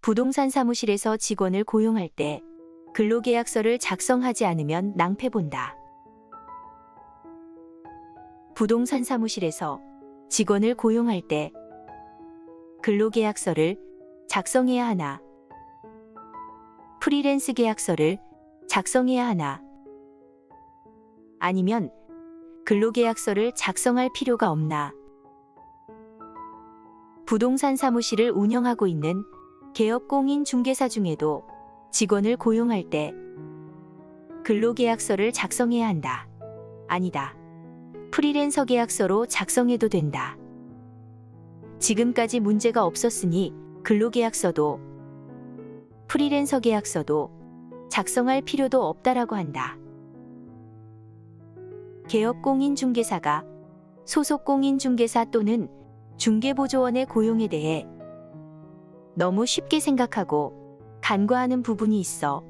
부동산 사무실에서 직원을 고용할 때 근로계약서를 작성하지 않으면 낭패본다. 부동산 사무실에서 직원을 고용할 때 근로계약서를 작성해야 하나? 프리랜스 계약서를 작성해야 하나? 아니면 근로계약서를 작성할 필요가 없나? 부동산 사무실을 운영하고 있는 개업공인중개사 중에도 직원을 고용할 때 근로계약서를 작성해야 한다. 아니다. 프리랜서 계약서로 작성해도 된다. 지금까지 문제가 없었으니 근로계약서도 프리랜서 계약서도 작성할 필요도 없다라고 한다. 개업공인중개사가 소속공인중개사 또는 중개보조원의 고용에 대해 너무 쉽게 생각하고 간과하는 부분이 있어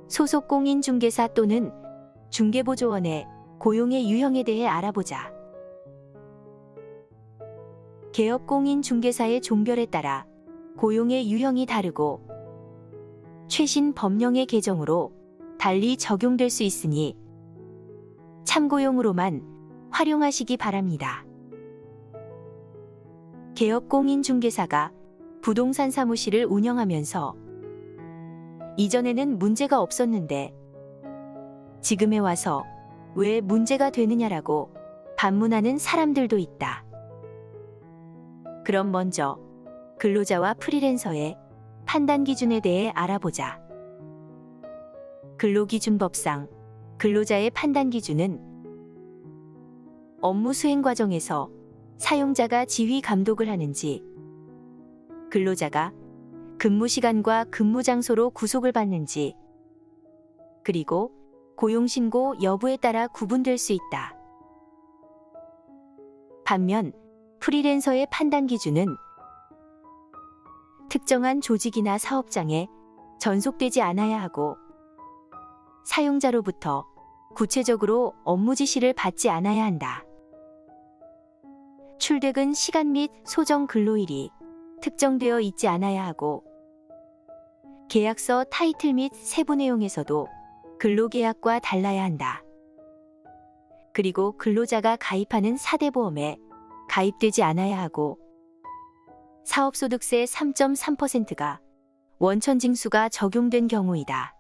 소속공인중개사 또는 중개보조원의 고용의 유형에 대해 알아보자. 개업공인중개사의 종별에 따라 고용의 유형이 다르고 최신 법령의 개정으로 달리 적용될 수 있으니 참고용으로만 활용하시기 바랍니다. 개업공인중개사가 부동산 사무실을 운영하면서 이전에는 문제가 없었는데 지금에 와서 왜 문제가 되느냐라고 반문하는 사람들도 있다. 그럼 먼저 근로자와 프리랜서의 판단 기준에 대해 알아보자. 근로기준법상 근로자의 판단 기준은 업무 수행 과정에서 사용자가 지휘 감독을 하는지, 근로자가 근무 시간과 근무 장소로 구속을 받는지, 그리고 고용신고 여부에 따라 구분될 수 있다. 반면 프리랜서의 판단 기준은 특정한 조직이나 사업장에 전속되지 않아야 하고 사용자로부터 구체적으로 업무 지시를 받지 않아야 한다. 출퇴근 시간 및 소정 근로일이 특정되어 있지 않아야 하고 계약서 타이틀 및 세부 내용에서도 근로계약과 달라야 한다. 그리고 근로자가 가입하는 사대보험에 가입되지 않아야 하고 사업소득세 3.3%가 원천징수가 적용된 경우이다.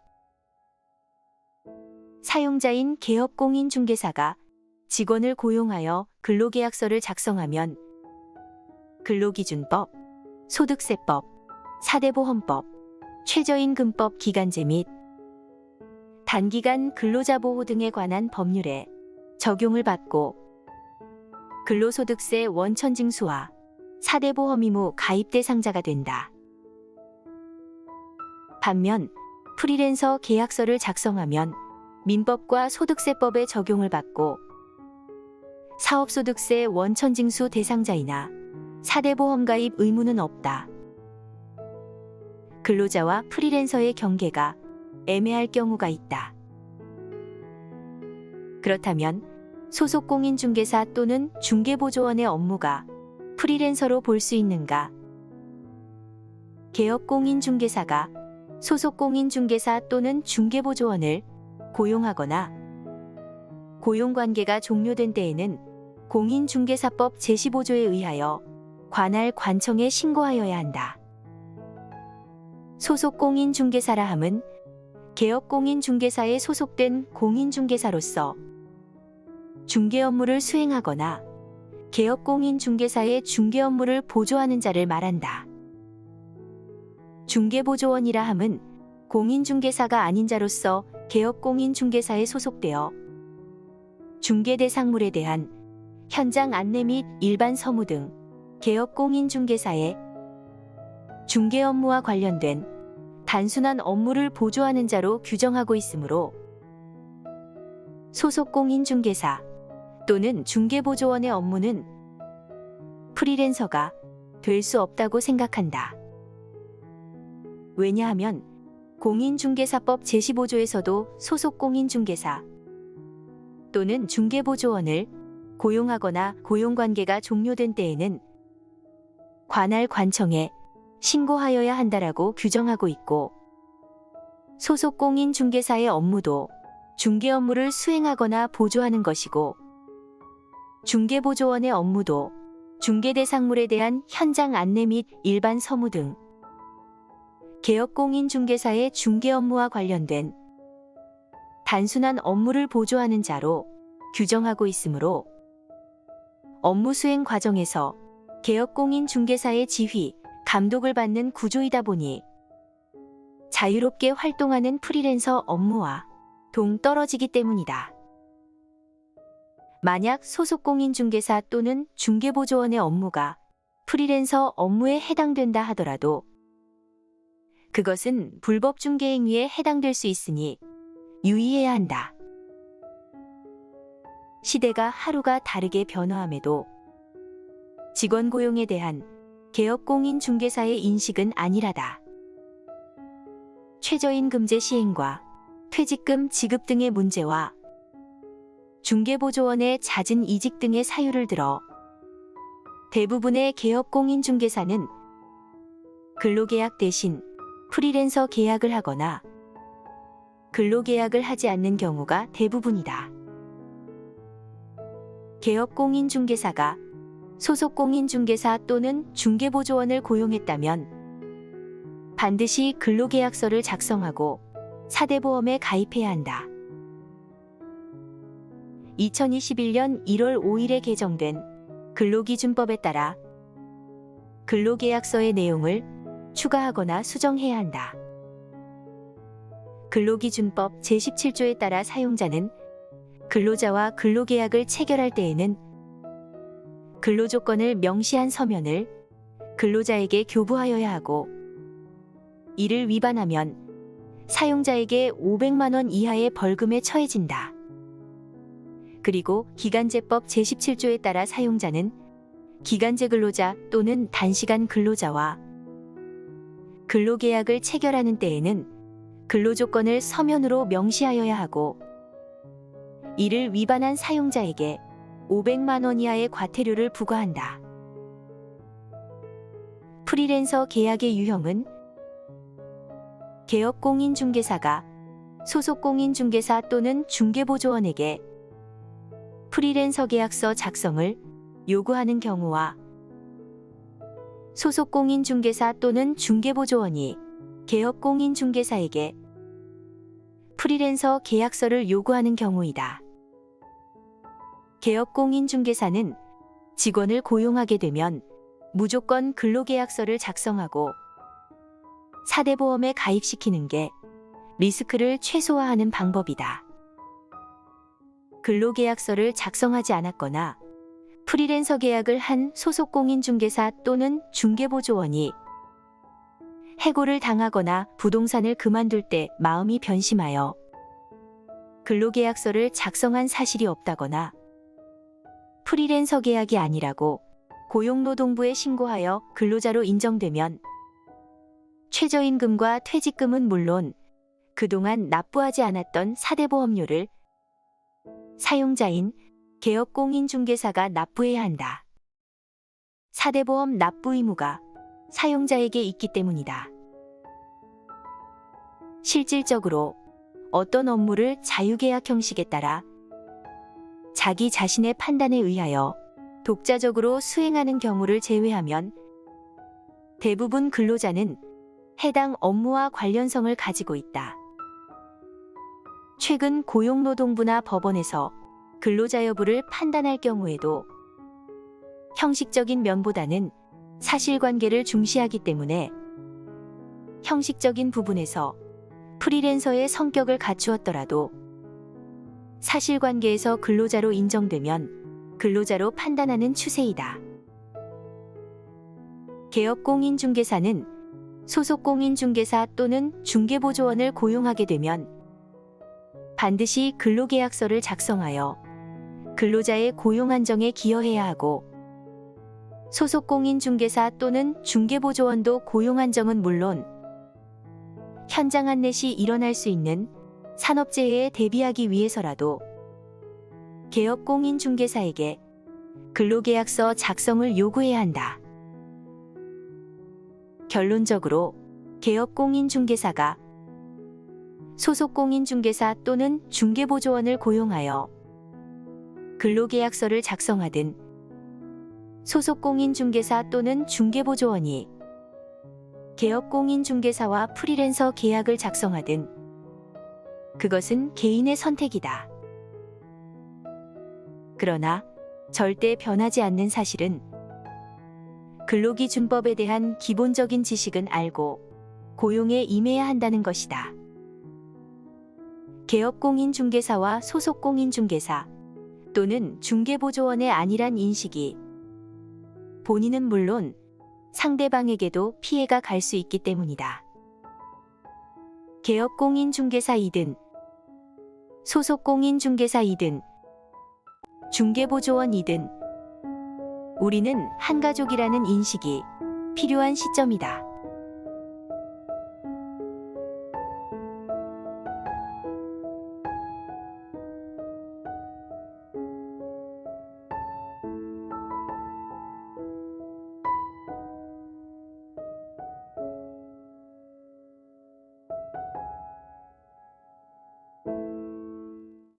사용자인 개업공인중개사가 직원을 고용하여 근로계약서를 작성하면 근로기준법, 소득세법, 사대보험법, 최저임금법 기간제 및 단기간 근로자보호 등에 관한 법률에 적용을 받고 근로소득세 원천징수와 사대보험 의무 가입 대상자가 된다. 반면 프리랜서 계약서를 작성하면 민법과 소득세법에 적용을 받고 사업소득세 원천징수 대상자이나 사대보험 가입 의무는 없다. 근로자와 프리랜서의 경계가 애매할 경우가 있다. 그렇다면 소속공인중개사 또는 중개보조원의 업무가 프리랜서로 볼 수 있는가? 개업공인중개사가 소속공인중개사 또는 중개보조원을 고용하거나 고용관계가 종료된 때에는 공인중개사법 제15조에 의하여 관할 관청에 신고하여야 한다. 소속공인중개사라 함은 개업공인중개사에 소속된 공인중개사로서 중개 업무를 수행하거나 개업공인중개사의 중개 업무를 보조하는 자를 말한다. 중개보조원이라 함은 공인중개사가 아닌 자로서 개업공인중개사에 소속되어 중개 대상물에 대한 현장 안내 및 일반 서무 등 개업공인중개사의 중개 업무와 관련된 단순한 업무를 보조하는 자로 규정하고 있으므로 소속공인중개사 또는 중개보조원의 업무는 프리랜서가 될 수 없다고 생각한다. 왜냐하면 공인중개사법 제15조에서도 소속공인중개사 또는 중개보조원을 고용하거나 고용관계가 종료된 때에는 관할 관청에 신고하여야 한다라고 규정하고 있고, 소속 공인중개사의 업무도 중개 업무를 수행하거나 보조하는 것이고, 중개보조원의 업무도 중개대상물에 대한 현장 안내 및 일반 서무 등 개업공인중개사의 중개 업무와 관련된 단순한 업무를 보조하는 자로 규정하고 있으므로 업무 수행 과정에서 개업공인중개사의 지휘, 감독을 받는 구조이다 보니 자유롭게 활동하는 프리랜서 업무와 동떨어지기 때문이다. 만약 소속 공인중개사 또는 중개보조원의 업무가 프리랜서 업무에 해당된다 하더라도 그것은 불법 중개 행위에 해당될 수 있으니 유의해야 한다. 시대가 하루가 다르게 변화함에도 직원 고용에 대한 개업공인중개사의 인식은 안일하다. 최저임금제 시행과 퇴직금 지급 등의 문제와 중개보조원의 잦은 이직 등의 사유를 들어 대부분의 개업공인중개사는 근로계약 대신 프리랜서 계약을 하거나 근로계약을 하지 않는 경우가 대부분이다. 개업공인중개사가 소속공인중개사 또는 중개보조원을 고용했다면 반드시 근로계약서를 작성하고 사대보험에 가입해야 한다. 2021년 1월 5일에 개정된 근로기준법에 따라 근로계약서의 내용을 추가하거나 수정해야 한다. 근로기준법 제17조에 따라 사용자는 근로자와 근로계약을 체결할 때에는 근로조건을 명시한 서면을 근로자에게 교부하여야 하고, 이를 위반하면 사용자에게 500만 원 이하의 벌금에 처해진다. 그리고 기간제법 제17조에 따라 사용자는 기간제 근로자 또는 단시간 근로자와 근로계약을 체결하는 때에는 근로조건을 서면으로 명시하여야 하고, 이를 위반한 사용자에게 500만 원 이하의 과태료를 부과한다. 프리랜서 계약의 유형은 개업공인중개사가 소속공인중개사 또는 중개보조원에게 프리랜서 계약서 작성을 요구하는 경우와 소속공인중개사 또는 중개보조원이 개업공인중개사에게 프리랜서 계약서를 요구하는 경우이다. 개업공인중개사는 직원을 고용하게 되면 무조건 근로계약서를 작성하고 사대보험에 가입시키는 게 리스크를 최소화하는 방법이다. 근로계약서를 작성하지 않았거나 프리랜서 계약을 한 소속공인중개사 또는 중개보조원이 해고를 당하거나 부동산을 그만둘 때 마음이 변심하여 근로계약서를 작성한 사실이 없다거나 프리랜서 계약이 아니라고 고용노동부에 신고하여 근로자로 인정되면 최저임금과 퇴직금은 물론 그동안 납부하지 않았던 사대보험료를 사용자인 개업공인중개사가 납부해야 한다. 사대보험 납부 의무가 사용자에게 있기 때문이다. 실질적으로 어떤 업무를 자유계약 형식에 따라 자기 자신의 판단에 의하여 독자적으로 수행하는 경우를 제외하면 대부분 근로자는 해당 업무와 관련성을 가지고 있다. 최근 고용노동부나 법원에서 근로자 여부를 판단할 경우에도 형식적인 면보다는 사실관계를 중시하기 때문에 형식적인 부분에서 프리랜서의 성격을 갖추었더라도 사실관계에서 근로자로 인정되면 근로자로 판단하는 추세이다. 개업공인중개사는 소속공인중개사 또는 중개보조원을 고용하게 되면 반드시 근로계약서를 작성하여 근로자의 고용 안정에 기여해야 하고, 소속공인중개사 또는 중개보조원도 고용 안정은 물론 현장 안내 시 일어날 수 있는 산업재해에 대비하기 위해서라도 개업공인중개사에게 근로계약서 작성을 요구해야 한다. 결론적으로 개업공인중개사가 소속공인중개사 또는 중개보조원을 고용하여 근로계약서를 작성하든 소속공인중개사 또는 중개보조원이 개업공인중개사와 프리랜서 계약을 작성하든 그것은 개인의 선택이다. 그러나 절대 변하지 않는 사실은 근로기준법에 대한 기본적인 지식은 알고 고용에 임해야 한다는 것이다. 개업공인중개사와 소속공인중개사 또는 중개보조원의 아니란 인식이 본인은 물론 상대방에게도 피해가 갈 수 있기 때문이다. 개업공인중개사이든 소속공인중개사이든 중개보조원이든 우리는 한 가족이라는 인식이 필요한 시점이다.